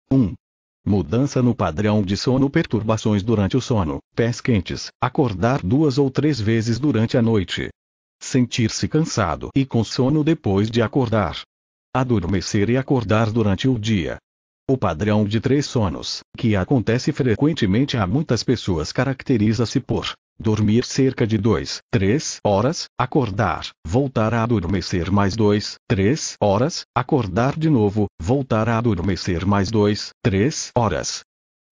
1. Mudança no padrão de sono, perturbações durante o sono, pés quentes, acordar 2 ou 3 vezes durante a noite. Sentir-se cansado e com sono depois de acordar. Adormecer e acordar durante o dia. O padrão de 3 sonos, que acontece frequentemente a muitas pessoas, caracteriza-se por dormir cerca de 2, 3 horas, acordar, voltar a adormecer mais 2, 3 horas, acordar de novo, voltar a adormecer mais 2, 3 horas.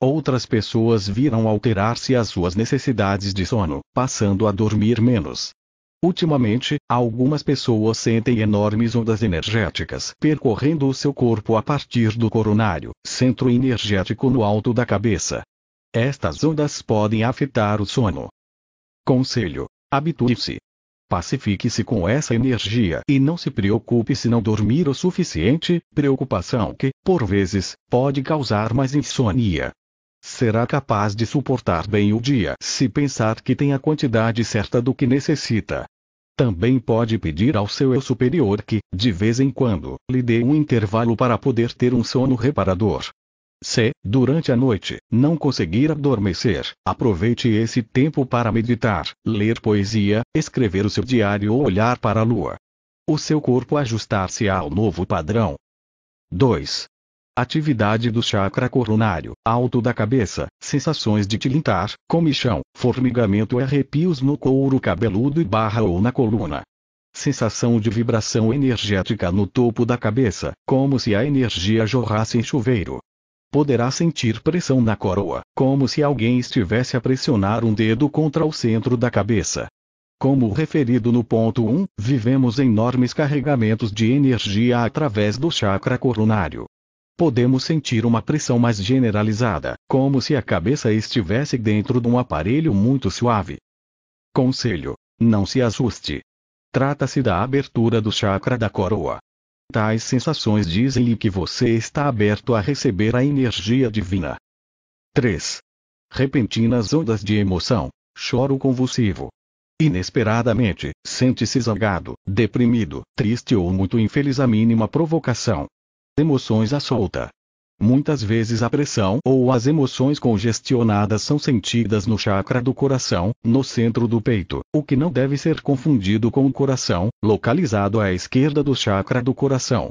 Outras pessoas viram alterar-se as suas necessidades de sono, passando a dormir menos. Ultimamente, algumas pessoas sentem enormes ondas energéticas percorrendo o seu corpo a partir do coronário, centro energético no alto da cabeça. Estas ondas podem afetar o sono. Conselho: habitue-se. Pacifique-se com essa energia e não se preocupe se não dormir o suficiente, preocupação que, por vezes, pode causar mais insônia. Será capaz de suportar bem o dia se pensar que tem a quantidade certa do que necessita. Também pode pedir ao seu eu superior que, de vez em quando, lhe dê um intervalo para poder ter um sono reparador. Se, durante a noite, não conseguir adormecer, aproveite esse tempo para meditar, ler poesia, escrever o seu diário ou olhar para a lua. O seu corpo ajustar-se ao novo padrão. 2. Atividade do chakra coronário, alto da cabeça, sensações de tilintar, comichão, formigamento e arrepios no couro cabeludo e barra ou na coluna. Sensação de vibração energética no topo da cabeça, como se a energia jorrasse em chuveiro. Poderá sentir pressão na coroa, como se alguém estivesse a pressionar um dedo contra o centro da cabeça. Como referido no ponto 1, vivemos enormes carregamentos de energia através do chakra coronário. Podemos sentir uma pressão mais generalizada, como se a cabeça estivesse dentro de um aparelho muito suave. Conselho: não se assuste. Trata-se da abertura do chakra da coroa. Tais sensações dizem-lhe que você está aberto a receber a energia divina. 3. Repentinas ondas de emoção, choro convulsivo. Inesperadamente, sente-se zangado, deprimido, triste ou muito infeliz à mínima provocação. Emoções à solta. Muitas vezes a pressão ou as emoções congestionadas são sentidas no chakra do coração, no centro do peito, o que não deve ser confundido com o coração, localizado à esquerda do chakra do coração.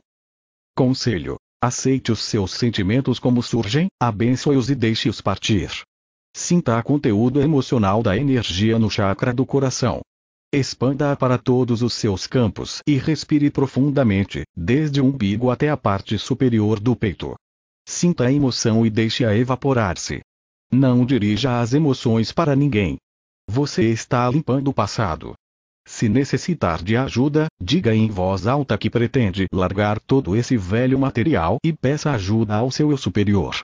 Conselho: aceite os seus sentimentos como surgem, abençoe-os e deixe-os partir. Sinta o conteúdo emocional da energia no chakra do coração. Expanda-a para todos os seus campos e respire profundamente, desde o umbigo até a parte superior do peito. Sinta a emoção e deixe-a evaporar-se. Não dirija as emoções para ninguém. Você está limpando o passado. Se necessitar de ajuda, diga em voz alta que pretende largar todo esse velho material e peça ajuda ao seu eu superior.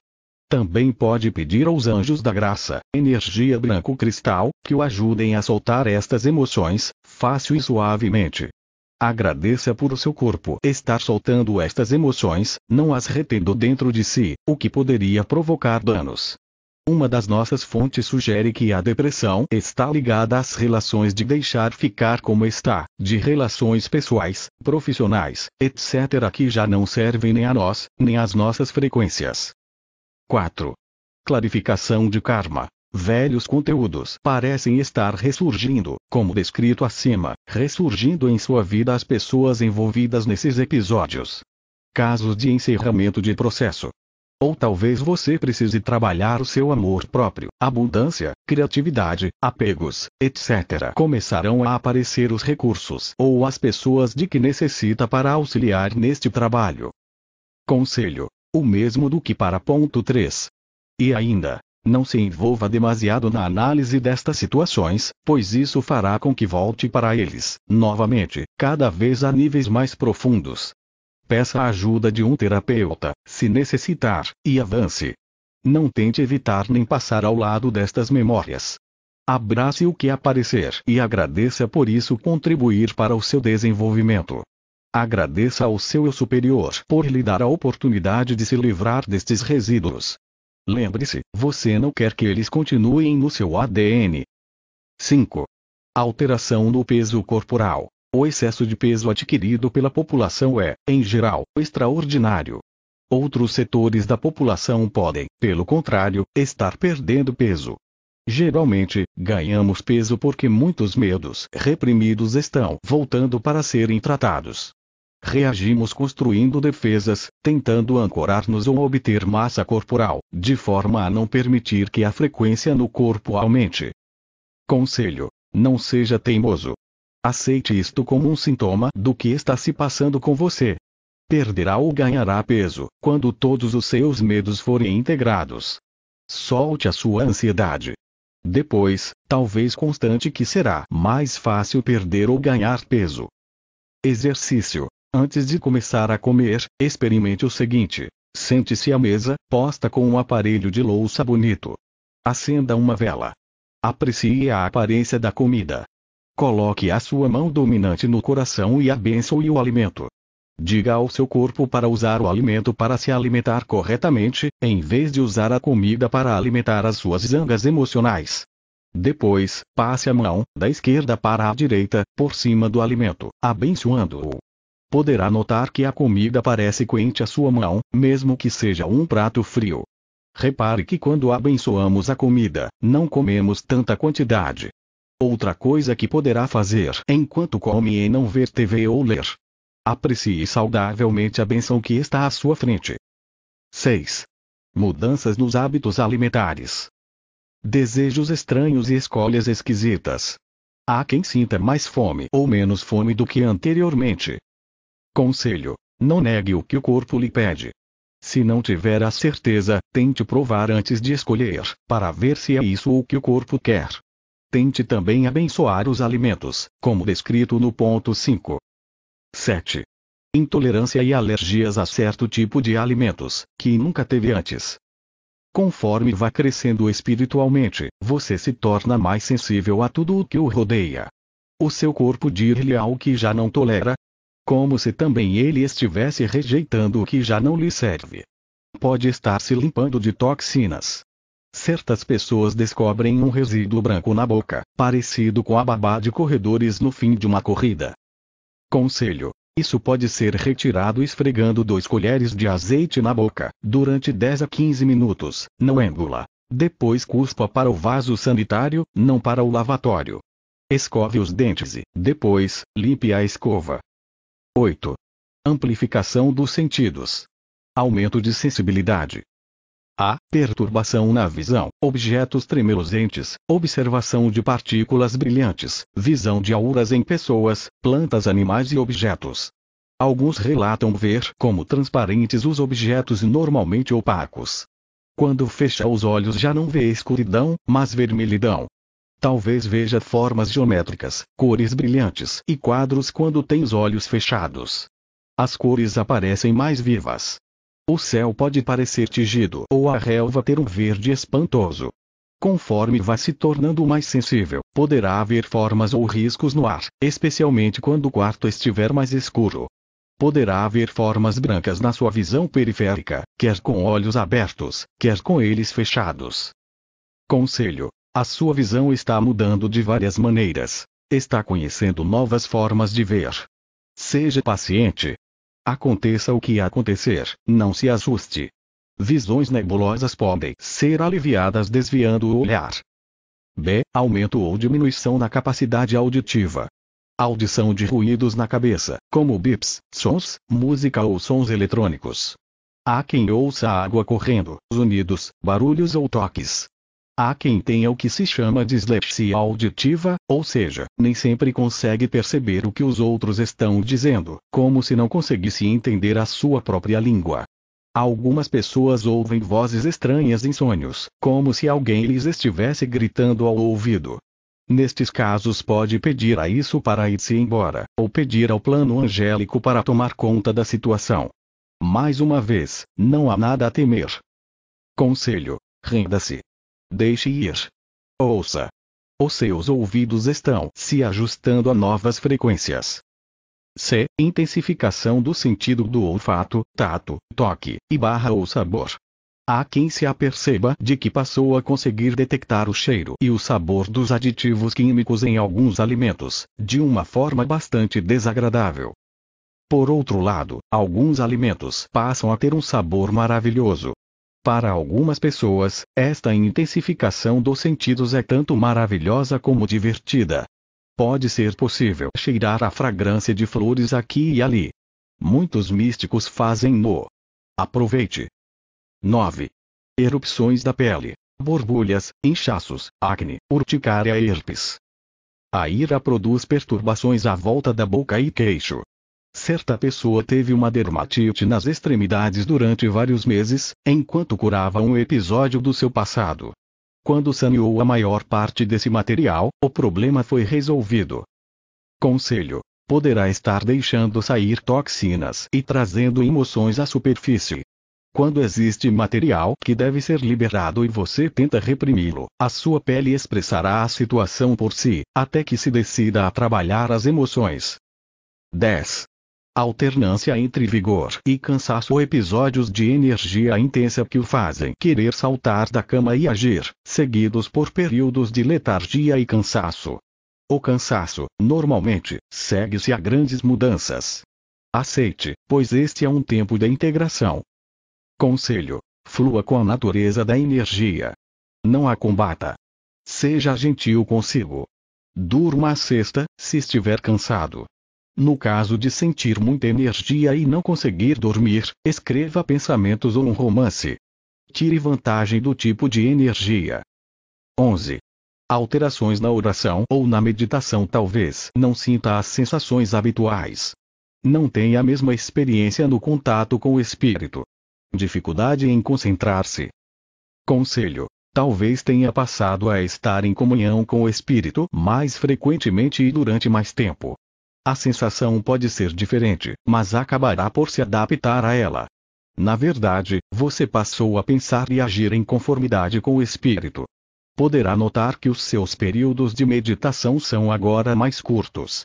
Também pode pedir aos anjos da graça, energia branco-cristal, que o ajudem a soltar estas emoções, fácil e suavemente. Agradeça por o seu corpo estar soltando estas emoções, não as retendo dentro de si, o que poderia provocar danos. Uma das nossas fontes sugere que a depressão está ligada às relações de deixar ficar como está, de relações pessoais, profissionais, etc. que já não servem nem a nós, nem às nossas frequências. 4. Clarificação de karma. Velhos conteúdos parecem estar ressurgindo, como descrito acima, ressurgindo em sua vida as pessoas envolvidas nesses episódios. Casos de encerramento de processo. Ou talvez você precise trabalhar o seu amor próprio, abundância, criatividade, apegos, etc. Começarão a aparecer os recursos ou as pessoas de que necessita para auxiliar neste trabalho. Conselho: o mesmo do que para ponto 3. E ainda, não se envolva demasiado na análise destas situações, pois isso fará com que volte para eles, novamente, cada vez a níveis mais profundos. Peça a ajuda de um terapeuta, se necessitar, e avance. Não tente evitar nem passar ao lado destas memórias. Abrace o que aparecer e agradeça por isso contribuir para o seu desenvolvimento. Agradeça ao seu eu superior por lhe dar a oportunidade de se livrar destes resíduos. Lembre-se, você não quer que eles continuem no seu ADN. 5. Alteração no peso corporal. O excesso de peso adquirido pela população é, em geral, extraordinário. Outros setores da população podem, pelo contrário, estar perdendo peso. Geralmente, ganhamos peso porque muitos medos reprimidos estão voltando para serem tratados. Reagimos construindo defesas, tentando ancorar-nos ou obter massa corporal, de forma a não permitir que a frequência no corpo aumente. Conselho: não seja teimoso. Aceite isto como um sintoma do que está se passando com você. Perderá ou ganhará peso quando todos os seus medos forem integrados. Solte a sua ansiedade. Depois, talvez constante que será mais fácil perder ou ganhar peso. Exercício. Antes de começar a comer, experimente o seguinte: sente-se à mesa, posta com um aparelho de louça bonito. Acenda uma vela. Aprecie a aparência da comida. Coloque a sua mão dominante no coração e abençoe o alimento. Diga ao seu corpo para usar o alimento para se alimentar corretamente, em vez de usar a comida para alimentar as suas zangas emocionais. Depois, passe a mão, da esquerda para a direita, por cima do alimento, abençoando-o. Poderá notar que a comida parece quente à sua mão, mesmo que seja um prato frio. Repare que quando abençoamos a comida, não comemos tanta quantidade. Outra coisa que poderá fazer enquanto come é não ver TV ou ler. Aprecie saudavelmente a bênção que está à sua frente. 6. Mudanças nos hábitos alimentares. Desejos estranhos e escolhas esquisitas. Há quem sinta mais fome ou menos fome do que anteriormente. Conselho: não negue o que o corpo lhe pede. Se não tiver a certeza, tente provar antes de escolher, para ver se é isso o que o corpo quer. Tente também abençoar os alimentos, como descrito no ponto 5. 7. Intolerância e alergias a certo tipo de alimentos, que nunca teve antes. Conforme vá crescendo espiritualmente, você se torna mais sensível a tudo o que o rodeia. O seu corpo dir-lhe ao que já não tolera, como se também ele estivesse rejeitando o que já não lhe serve. Pode estar se limpando de toxinas. Certas pessoas descobrem um resíduo branco na boca, parecido com a babá de corredores no fim de uma corrida. Conselho: isso pode ser retirado esfregando 2 colheres de azeite na boca, durante 10 a 15 minutos, não engula. Depois cuspa para o vaso sanitário, não para o lavatório. Escove os dentes e, depois, limpe a escova. 8. Amplificação dos sentidos. Aumento de sensibilidade. A. Perturbação na visão, objetos tremeluzentes, observação de partículas brilhantes, visão de auras em pessoas, plantas, animais e objetos. Alguns relatam ver como transparentes os objetos normalmente opacos. Quando fecha os olhos já não vê escuridão, mas vermelhidão. Talvez veja formas geométricas, cores brilhantes e quadros quando tem os olhos fechados. As cores aparecem mais vivas. O céu pode parecer tingido ou a relva ter um verde espantoso. Conforme vá se tornando mais sensível, poderá haver formas ou riscos no ar, especialmente quando o quarto estiver mais escuro. Poderá haver formas brancas na sua visão periférica, quer com olhos abertos, quer com eles fechados. Conselho: a sua visão está mudando de várias maneiras. Está conhecendo novas formas de ver. Seja paciente. Aconteça o que acontecer, não se assuste. Visões nebulosas podem ser aliviadas desviando o olhar. B. Aumento ou diminuição na capacidade auditiva. Audição de ruídos na cabeça, como bips, sons, música ou sons eletrônicos. Há quem ouça a água correndo, zunidos, barulhos ou toques. Há quem tenha o que se chama de dislexia auditiva, ou seja, nem sempre consegue perceber o que os outros estão dizendo, como se não conseguisse entender a sua própria língua. Algumas pessoas ouvem vozes estranhas em sonhos, como se alguém lhes estivesse gritando ao ouvido. Nestes casos pode pedir a isso para ir-se embora, ou pedir ao plano angélico para tomar conta da situação. Mais uma vez, não há nada a temer. Conselho: renda-se. Deixe ir. Ouça. Os seus ouvidos estão se ajustando a novas frequências. C. Intensificação do sentido do olfato, tato, toque, e ou sabor. Há quem se aperceba de que passou a conseguir detectar o cheiro e o sabor dos aditivos químicos em alguns alimentos, de uma forma bastante desagradável. Por outro lado, alguns alimentos passam a ter um sabor maravilhoso. Para algumas pessoas, esta intensificação dos sentidos é tanto maravilhosa como divertida. Pode ser possível cheirar a fragrância de flores aqui e ali. Muitos místicos fazem-no. Aproveite. 9. Erupções da pele, borbulhas, inchaços, acne, urticária e herpes. A ira produz perturbações à volta da boca e queixo. Certa pessoa teve uma dermatite nas extremidades durante vários meses, enquanto curava um episódio do seu passado. Quando saneou a maior parte desse material, o problema foi resolvido. Conselho: poderá estar deixando sair toxinas e trazendo emoções à superfície. Quando existe material que deve ser liberado e você tenta reprimi-lo, a sua pele expressará a situação por si, até que se decida a trabalhar as emoções. 10. Alternância entre vigor e cansaço ou episódios de energia intensa que o fazem querer saltar da cama e agir, seguidos por períodos de letargia e cansaço. O cansaço, normalmente, segue-se a grandes mudanças. Aceite, pois este é um tempo de integração. Conselho: flua com a natureza da energia. Não a combata. Seja gentil consigo. Durma a siesta, se estiver cansado. No caso de sentir muita energia e não conseguir dormir, escreva pensamentos ou um romance. Tire vantagem do tipo de energia. 11. Alterações na oração ou na meditação. Talvez não sinta as sensações habituais. Não tenha a mesma experiência no contato com o espírito. Dificuldade em concentrar-se. Conselho: talvez tenha passado a estar em comunhão com o espírito mais frequentemente e durante mais tempo. A sensação pode ser diferente, mas acabará por se adaptar a ela. Na verdade, você passou a pensar e agir em conformidade com o espírito. Poderá notar que os seus períodos de meditação são agora mais curtos.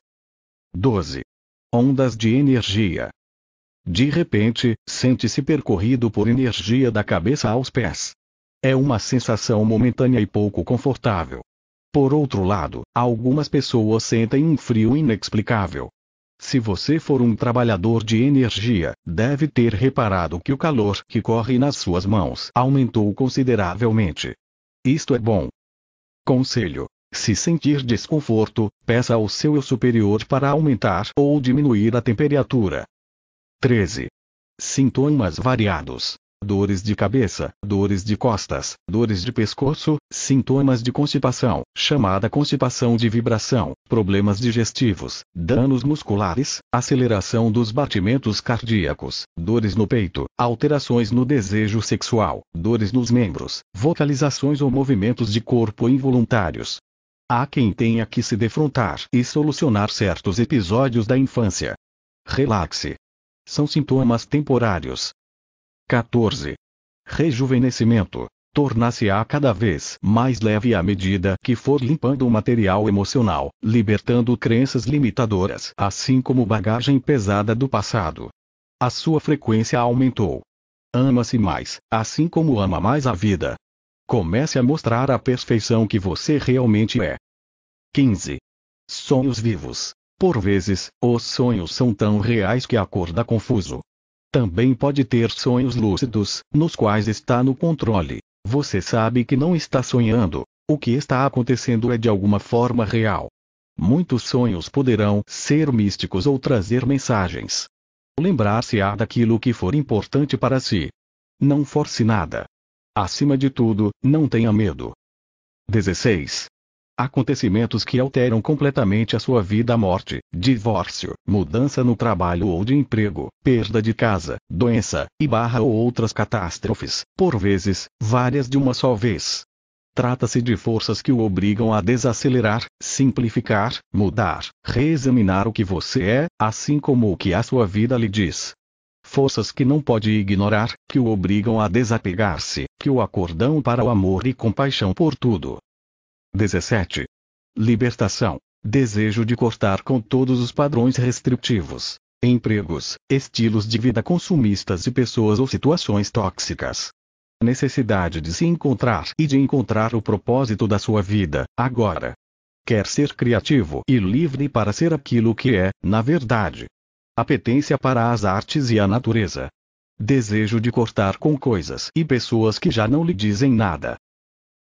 12. Ondas de energia. De repente, sente-se percorrido por energia da cabeça aos pés. É uma sensação momentânea e pouco confortável. Por outro lado, algumas pessoas sentem um frio inexplicável. Se você for um trabalhador de energia, deve ter reparado que o calor que corre nas suas mãos aumentou consideravelmente. Isto é bom. Conselho: se sentir desconforto, peça ao seu eu superior para aumentar ou diminuir a temperatura. 13. Sintomas variados. Dores de cabeça, dores de costas, dores de pescoço, sintomas de constipação, chamada constipação de vibração, problemas digestivos, danos musculares, aceleração dos batimentos cardíacos, dores no peito, alterações no desejo sexual, dores nos membros, vocalizações ou movimentos de corpo involuntários. Há quem tenha que se defrontar e solucionar certos episódios da infância. Relaxe. São sintomas temporários. 14. Rejuvenescimento. Tornar-se-á cada vez mais leve à medida que for limpando o material emocional, libertando crenças limitadoras, assim como bagagem pesada do passado. A sua frequência aumentou. Ama-se mais, assim como ama mais a vida. Comece a mostrar a perfeição que você realmente é. 15. Sonhos vivos. Por vezes, os sonhos são tão reais que acorda confuso. Também pode ter sonhos lúcidos, nos quais está no controle. Você sabe que não está sonhando. O que está acontecendo é de alguma forma real. Muitos sonhos poderão ser místicos ou trazer mensagens. Lembrar-se-á daquilo que for importante para si. Não force nada. Acima de tudo, não tenha medo. 16. Acontecimentos que alteram completamente a sua vida: morte, divórcio, mudança no trabalho ou de emprego, perda de casa, doença, ou outras catástrofes, por vezes, várias de uma só vez. Trata-se de forças que o obrigam a desacelerar, simplificar, mudar, reexaminar o que você é, assim como o que a sua vida lhe diz. Forças que não pode ignorar, que o obrigam a desapegar-se, que o acordam para o amor e compaixão por tudo. 17. Libertação. Desejo de cortar com todos os padrões restritivos, empregos, estilos de vida consumistas e pessoas ou situações tóxicas. Necessidade de se encontrar e de encontrar o propósito da sua vida, agora. Quer ser criativo e livre para ser aquilo que é, na verdade. Apetência para as artes e a natureza. Desejo de cortar com coisas e pessoas que já não lhe dizem nada.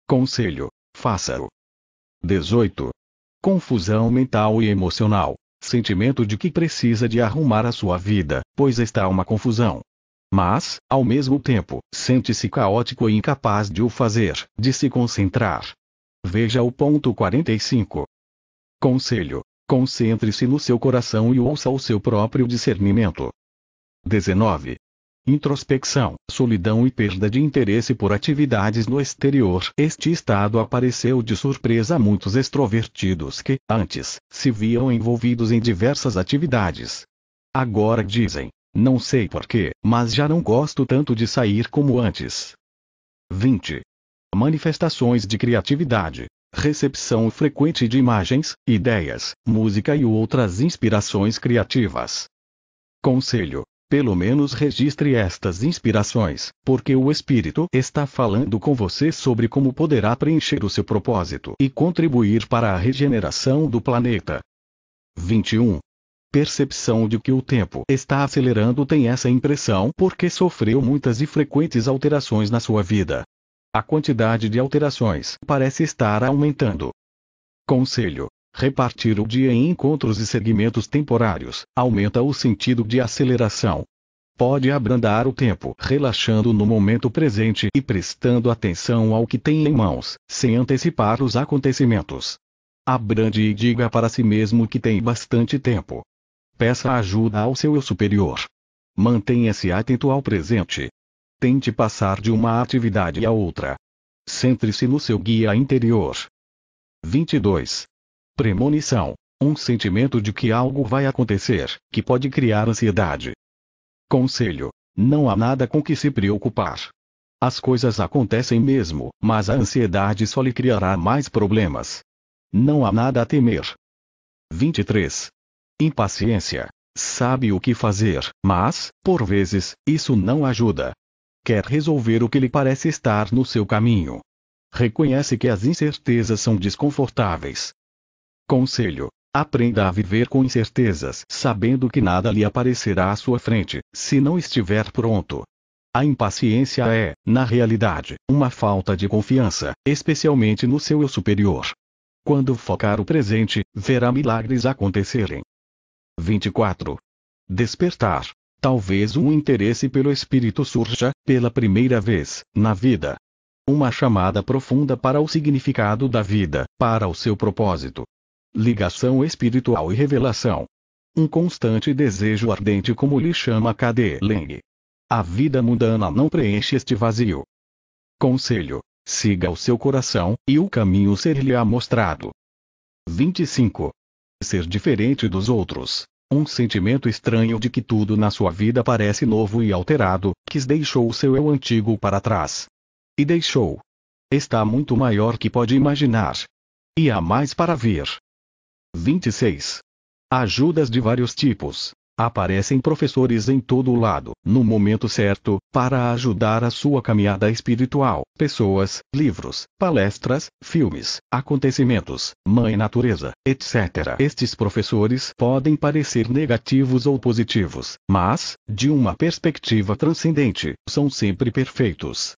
Conselho: faça-o. 18. Confusão mental e emocional. Sentimento de que precisa de arrumar a sua vida, pois está uma confusão. Mas, ao mesmo tempo, sente-se caótico e incapaz de o fazer, de se concentrar. Veja o ponto 45. Conselho: concentre-se no seu coração e ouça o seu próprio discernimento. 19. Introspecção, solidão e perda de interesse por atividades no exterior. Este estado apareceu de surpresa a muitos extrovertidos que, antes, se viam envolvidos em diversas atividades. Agora dizem: não sei porquê, mas já não gosto tanto de sair como antes. 20. Manifestações de criatividade. Recepção frequente de imagens, ideias, música e outras inspirações criativas. Conselho: pelo menos registre estas inspirações, porque o Espírito está falando com você sobre como poderá preencher o seu propósito e contribuir para a regeneração do planeta. 21. Percepção de que o tempo está acelerando. Tem essa impressão porque sofreu muitas e frequentes alterações na sua vida. A quantidade de alterações parece estar aumentando. Conselho: repartir o dia em encontros e segmentos temporários aumenta o sentido de aceleração. Pode abrandar o tempo relaxando no momento presente e prestando atenção ao que tem em mãos, sem antecipar os acontecimentos. Abrande e diga para si mesmo que tem bastante tempo. Peça ajuda ao seu eu superior. Mantenha-se atento ao presente. Tente passar de uma atividade a outra. Centre-se no seu guia interior. 22. Premonição. Um sentimento de que algo vai acontecer, que pode criar ansiedade. Conselho: não há nada com que se preocupar. As coisas acontecem mesmo, mas a ansiedade só lhe criará mais problemas. Não há nada a temer. 23. Impaciência. Sabe o que fazer, mas, por vezes, isso não ajuda. Quer resolver o que lhe parece estar no seu caminho. Reconhece que as incertezas são desconfortáveis. Conselho: aprenda a viver com incertezas, sabendo que nada lhe aparecerá à sua frente, se não estiver pronto. A impaciência é, na realidade, uma falta de confiança, especialmente no seu eu superior. Quando focar o presente, verá milagres acontecerem. 24. Despertar. Talvez um interesse pelo espírito surja, pela primeira vez, na vida. Uma chamada profunda para o significado da vida, para o seu propósito. Ligação espiritual e revelação. Um constante desejo ardente, como lhe chama K.D. Lang. A vida mundana não preenche este vazio. Conselho: siga o seu coração, e o caminho ser-lhe-á mostrado. 25. Ser diferente dos outros. Um sentimento estranho de que tudo na sua vida parece novo e alterado, que deixou o seu eu antigo para trás. E deixou. Está muito maior que pode imaginar. E há mais para vir. 26. Ajudas de vários tipos. Aparecem professores em todo o lado, no momento certo, para ajudar a sua caminhada espiritual. Pessoas, livros, palestras, filmes, acontecimentos, mãe natureza, etc. Estes professores podem parecer negativos ou positivos, mas, de uma perspectiva transcendente, são sempre perfeitos.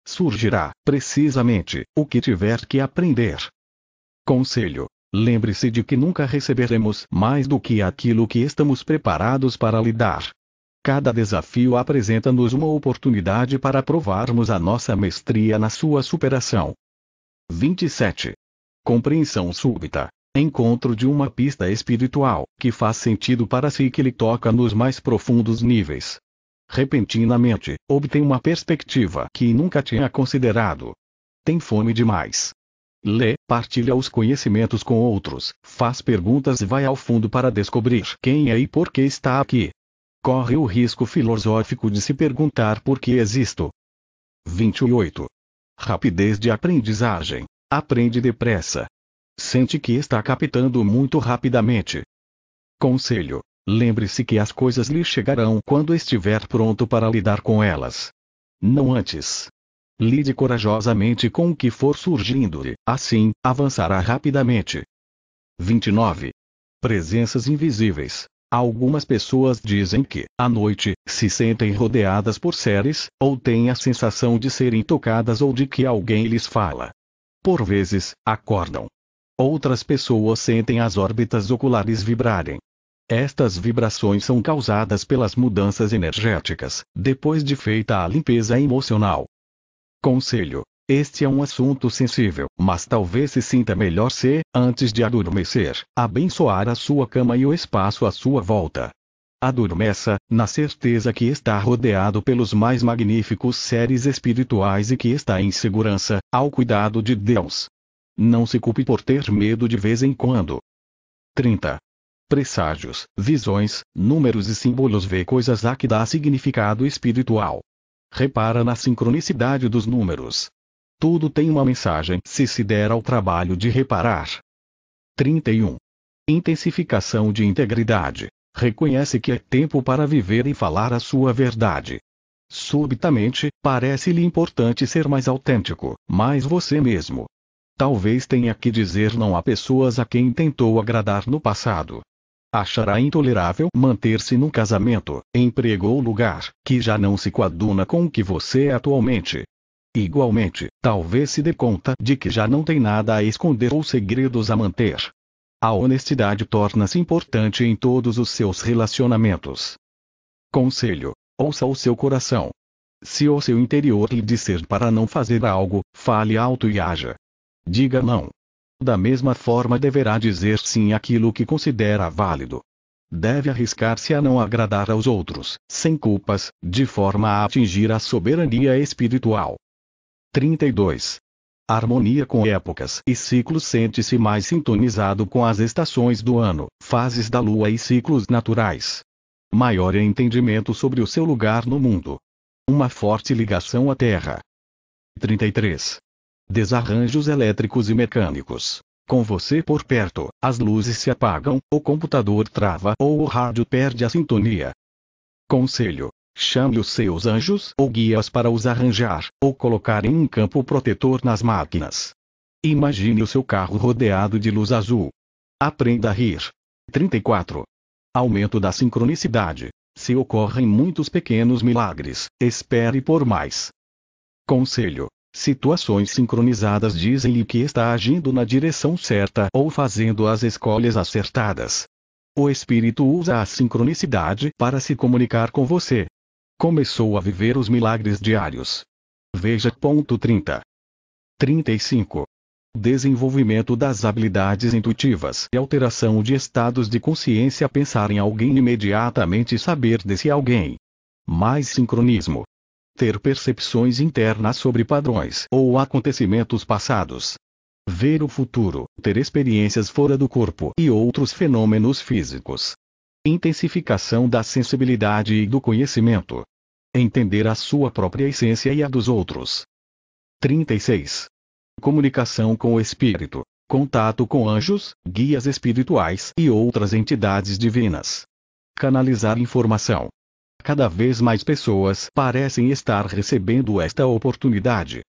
Surgirá, precisamente, o que tiver que aprender. Conselho: lembre-se de que nunca receberemos mais do que aquilo que estamos preparados para lidar. Cada desafio apresenta-nos uma oportunidade para provarmos a nossa mestria na sua superação. 27. Compreensão súbita. Encontro de uma pista espiritual, que faz sentido para si e que lhe toca nos mais profundos níveis. Repentinamente, obtém uma perspectiva que nunca tinha considerado. Tem fome demais. Lê, partilha os conhecimentos com outros, faz perguntas e vai ao fundo para descobrir quem é e por que está aqui. Corre o risco filosófico de se perguntar por que existo. 28. Rapidez de aprendizagem. Aprende depressa. Sente que está captando muito rapidamente. Conselho: lembre-se que as coisas lhe chegarão quando estiver pronto para lidar com elas. Não antes. Lide corajosamente com o que for surgindo-lhe, assim, avançará rapidamente. 29. Presenças invisíveis. Algumas pessoas dizem que, à noite, se sentem rodeadas por seres, ou têm a sensação de serem tocadas ou de que alguém lhes fala. Por vezes, acordam. Outras pessoas sentem as órbitas oculares vibrarem. Estas vibrações são causadas pelas mudanças energéticas, depois de feita a limpeza emocional. Conselho: este é um assunto sensível, mas talvez se sinta melhor se, antes de adormecer, abençoar a sua cama e o espaço à sua volta. Adormeça, na certeza que está rodeado pelos mais magníficos seres espirituais e que está em segurança, ao cuidado de Deus. Não se culpe por ter medo de vez em quando. 30. Presságios, visões, números e símbolos. Vê coisas a que dá significado espiritual. Repara na sincronicidade dos números. Tudo tem uma mensagem se se der ao trabalho de reparar. 31. Intensificação de integridade. Reconhece que é tempo para viver e falar a sua verdade. Subitamente, parece-lhe importante ser mais autêntico, mais você mesmo. Talvez tenha que dizer não a pessoas a quem tentou agradar no passado. Achará intolerável manter-se num casamento, emprego ou lugar, que já não se coaduna com o que você é atualmente. Igualmente, talvez se dê conta de que já não tem nada a esconder ou segredos a manter. A honestidade torna-se importante em todos os seus relacionamentos. Conselho: ouça o seu coração. Se o seu interior lhe disser para não fazer algo, fale alto e haja. Diga não. Da mesma forma deverá dizer sim àquilo que considera válido. Deve arriscar-se a não agradar aos outros, sem culpas, de forma a atingir a soberania espiritual. 32. Harmonia com épocas e ciclos. Sente-se mais sintonizado com as estações do ano, fases da lua e ciclos naturais. Maior entendimento sobre o seu lugar no mundo. Uma forte ligação à Terra. 33. Desarranjos elétricos e mecânicos. Com você por perto, as luzes se apagam, o computador trava ou o rádio perde a sintonia. Conselho: chame os seus anjos ou guias para os arranjar, ou colocar em um campo protetor nas máquinas. Imagine o seu carro rodeado de luz azul. Aprenda a rir. 34. Aumento da sincronicidade. Se ocorrem muitos pequenos milagres, espere por mais. Conselho: situações sincronizadas dizem-lhe que está agindo na direção certa ou fazendo as escolhas acertadas. O espírito usa a sincronicidade para se comunicar com você. Começou a viver os milagres diários. Veja ponto 30. 35. Desenvolvimento das habilidades intuitivas e alteração de estados de consciência. Pensar em alguém imediatamente e saber desse alguém. Mais sincronismo. Ter percepções internas sobre padrões ou acontecimentos passados. Ver o futuro, ter experiências fora do corpo e outros fenômenos físicos. Intensificação da sensibilidade e do conhecimento. Entender a sua própria essência e a dos outros. 36. Comunicação com o espírito. Contato com anjos, guias espirituais e outras entidades divinas. Canalizar informação. Cada vez mais pessoas parecem estar recebendo esta oportunidade.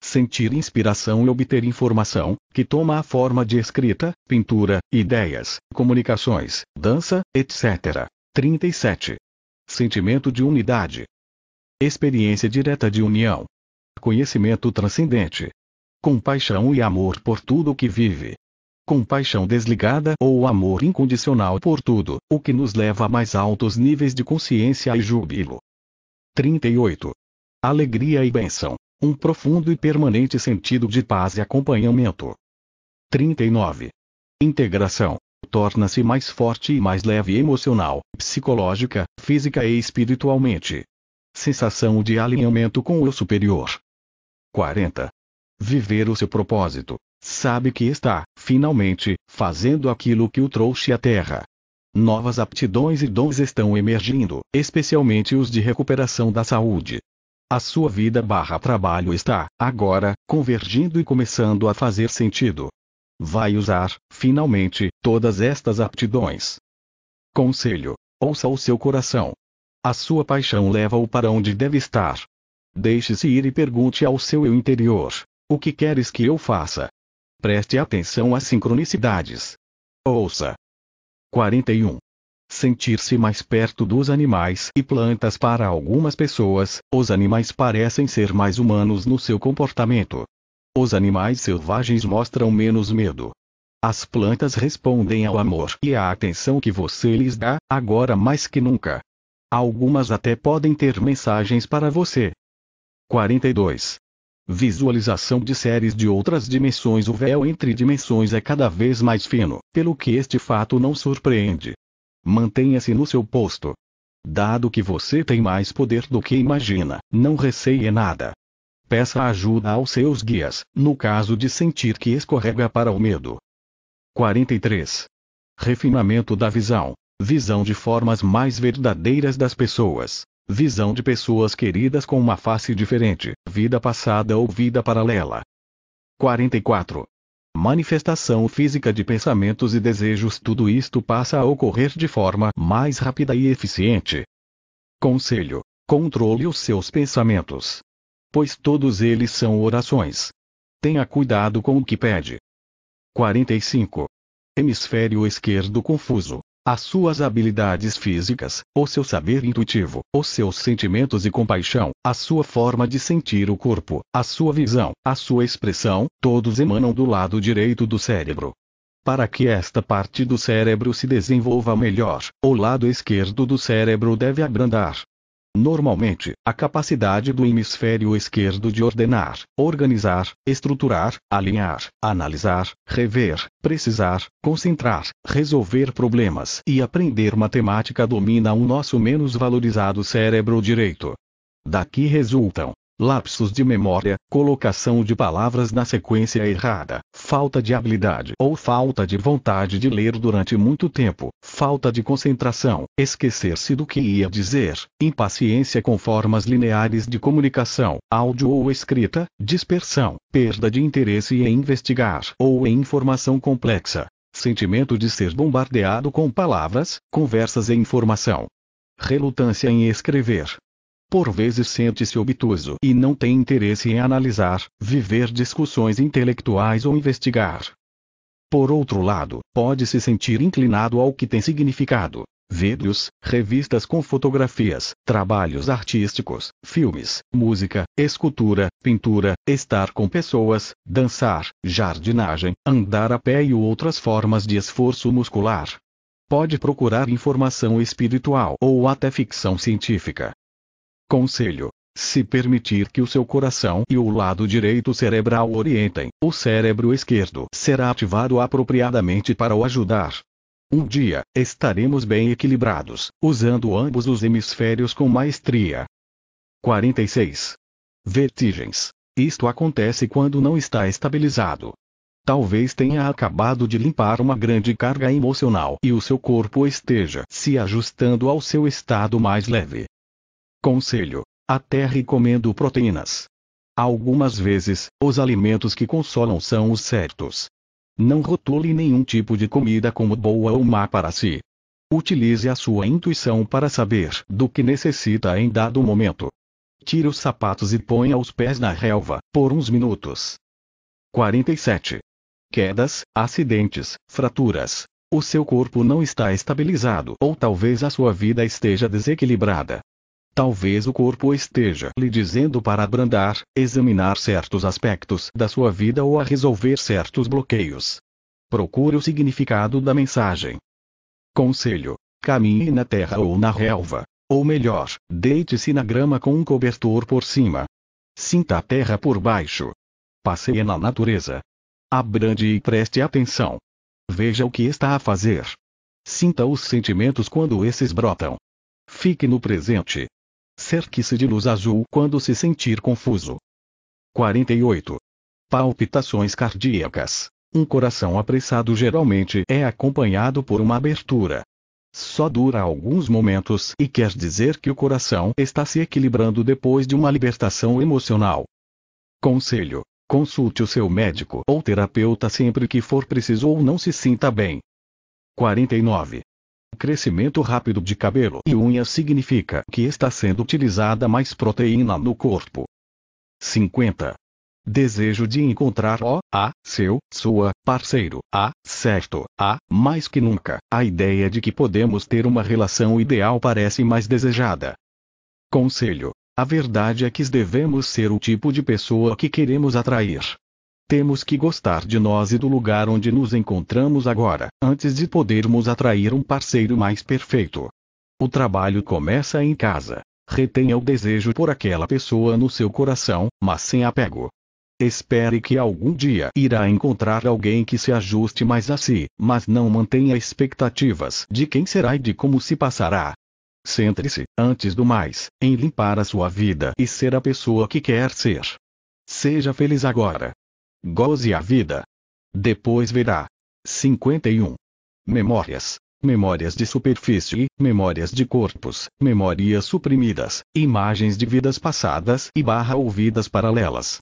Sentir inspiração e obter informação, que toma a forma de escrita, pintura, ideias, comunicações, dança, etc. 37. Sentimento de unidade. Experiência direta de união. Conhecimento transcendente. Compaixão e amor por tudo o que vive. Compaixão desligada ou amor incondicional por tudo, o que nos leva a mais altos níveis de consciência e júbilo. 38. Alegria e bênção. Um profundo e permanente sentido de paz e acompanhamento. 39. Integração. Torna-se mais forte e mais leve emocional, psicológica, física e espiritualmente. Sensação de alinhamento com o eu superior. 40. Viver o seu propósito. Sabe que está, finalmente, fazendo aquilo que o trouxe à Terra. Novas aptidões e dons estão emergindo, especialmente os de recuperação da saúde. A sua vida/trabalho está, agora, convergindo e começando a fazer sentido. Vai usar, finalmente, todas estas aptidões. Conselho: ouça o seu coração. A sua paixão leva-o para onde deve estar. Deixe-se ir e pergunte ao seu eu interior: o que queres que eu faça? Preste atenção às sincronicidades. Ouça. 41. Sentir-se mais perto dos animais e plantas. Para algumas pessoas, os animais parecem ser mais humanos no seu comportamento. Os animais selvagens mostram menos medo. As plantas respondem ao amor e à atenção que você lhes dá, agora mais que nunca. Algumas até podem ter mensagens para você. 42. Visualização de séries de outras dimensões. O véu entre dimensões é cada vez mais fino, pelo que este fato não surpreende. Mantenha-se no seu posto. Dado que você tem mais poder do que imagina, não receie nada. Peça ajuda aos seus guias, no caso de sentir que escorrega para o medo. 43. Refinamento da visão. Visão de formas mais verdadeiras das pessoas. Visão de pessoas queridas com uma face diferente, vida passada ou vida paralela. 44. Manifestação física de pensamentos e desejos. Tudo isto passa a ocorrer de forma mais rápida e eficiente. Conselho: controle os seus pensamentos, pois todos eles são orações. Tenha cuidado com o que pede. 45. Hemisfério esquerdo confuso. As suas habilidades físicas, o seu saber intuitivo, os seus sentimentos e compaixão, a sua forma de sentir o corpo, a sua visão, a sua expressão, todos emanam do lado direito do cérebro. Para que esta parte do cérebro se desenvolva melhor, o lado esquerdo do cérebro deve abrandar. Normalmente, a capacidade do hemisfério esquerdo de ordenar, organizar, estruturar, alinhar, analisar, rever, precisar, concentrar, resolver problemas e aprender matemática domina o nosso menos valorizado cérebro direito. Daqui resultam lapsos de memória, colocação de palavras na sequência errada, falta de habilidade ou falta de vontade de ler durante muito tempo, falta de concentração, esquecer-se do que ia dizer, impaciência com formas lineares de comunicação, áudio ou escrita, dispersão, perda de interesse em investigar ou em informação complexa, sentimento de ser bombardeado com palavras, conversas e informação, relutância em escrever. Por vezes sente-se obtuso e não tem interesse em analisar, viver discussões intelectuais ou investigar. Por outro lado, pode se sentir inclinado ao que tem significado. Vídeos, revistas com fotografias, trabalhos artísticos, filmes, música, escultura, pintura, estar com pessoas, dançar, jardinagem, andar a pé e outras formas de esforço muscular. Pode procurar informação espiritual ou até ficção científica. Conselho: se permitir que o seu coração e o lado direito cerebral orientem, o cérebro esquerdo será ativado apropriadamente para o ajudar. Um dia, estaremos bem equilibrados, usando ambos os hemisférios com maestria. 46. Vertigens. Isto acontece quando não está estabilizado. Talvez tenha acabado de limpar uma grande carga emocional e o seu corpo esteja se ajustando ao seu estado mais leve. Conselho: aterre comendo proteínas. Algumas vezes, os alimentos que consolam são os certos. Não rotule nenhum tipo de comida como boa ou má para si. Utilize a sua intuição para saber do que necessita em dado momento. Tire os sapatos e ponha os pés na relva, por uns minutos. 47. Quedas, acidentes, fraturas. O seu corpo não está estabilizado ou talvez a sua vida esteja desequilibrada. Talvez o corpo esteja lhe dizendo para abrandar, examinar certos aspectos da sua vida ou a resolver certos bloqueios. Procure o significado da mensagem. Conselho: caminhe na terra ou na relva. Ou melhor, deite-se na grama com um cobertor por cima. Sinta a terra por baixo. Passeie na natureza. Abrande e preste atenção. Veja o que está a fazer. Sinta os sentimentos quando esses brotam. Fique no presente. Cerque-se de luz azul quando se sentir confuso. 48. Palpitações cardíacas. Um coração apressado geralmente é acompanhado por uma abertura. Só dura alguns momentos e quer dizer que o coração está se equilibrando depois de uma libertação emocional. Conselho: consulte o seu médico ou terapeuta sempre que for preciso ou não se sinta bem. 49. Crescimento rápido de cabelo e unhas significa que está sendo utilizada mais proteína no corpo. 50. Desejo de encontrar sua parceiro, certo, mais que nunca, a ideia de que podemos ter uma relação ideal parece mais desejada. Conselho: a verdade é que devemos ser o tipo de pessoa que queremos atrair. Temos que gostar de nós e do lugar onde nos encontramos agora, antes de podermos atrair um parceiro mais perfeito. O trabalho começa em casa. Retenha o desejo por aquela pessoa no seu coração, mas sem apego. Espere que algum dia irá encontrar alguém que se ajuste mais a si, mas não mantenha expectativas de quem será e de como se passará. Centre-se, antes do mais, em limpar a sua vida e ser a pessoa que quer ser. Seja feliz agora. Goze a vida. Depois verá. 51. Memórias. Memórias de superfície, memórias de corpos, memórias suprimidas, imagens de vidas passadas e ouvidas paralelas.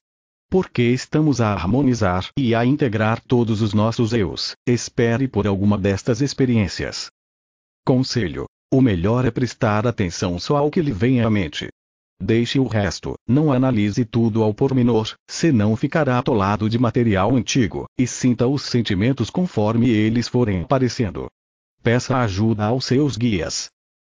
Porque estamos a harmonizar e a integrar todos os nossos eus, espere por alguma destas experiências. Conselho: o melhor é prestar atenção só ao que lhe vem à mente. Deixe o resto, não analise tudo ao pormenor, senão ficará atolado de material antigo, e sinta os sentimentos conforme eles forem aparecendo. Peça ajuda aos seus guias.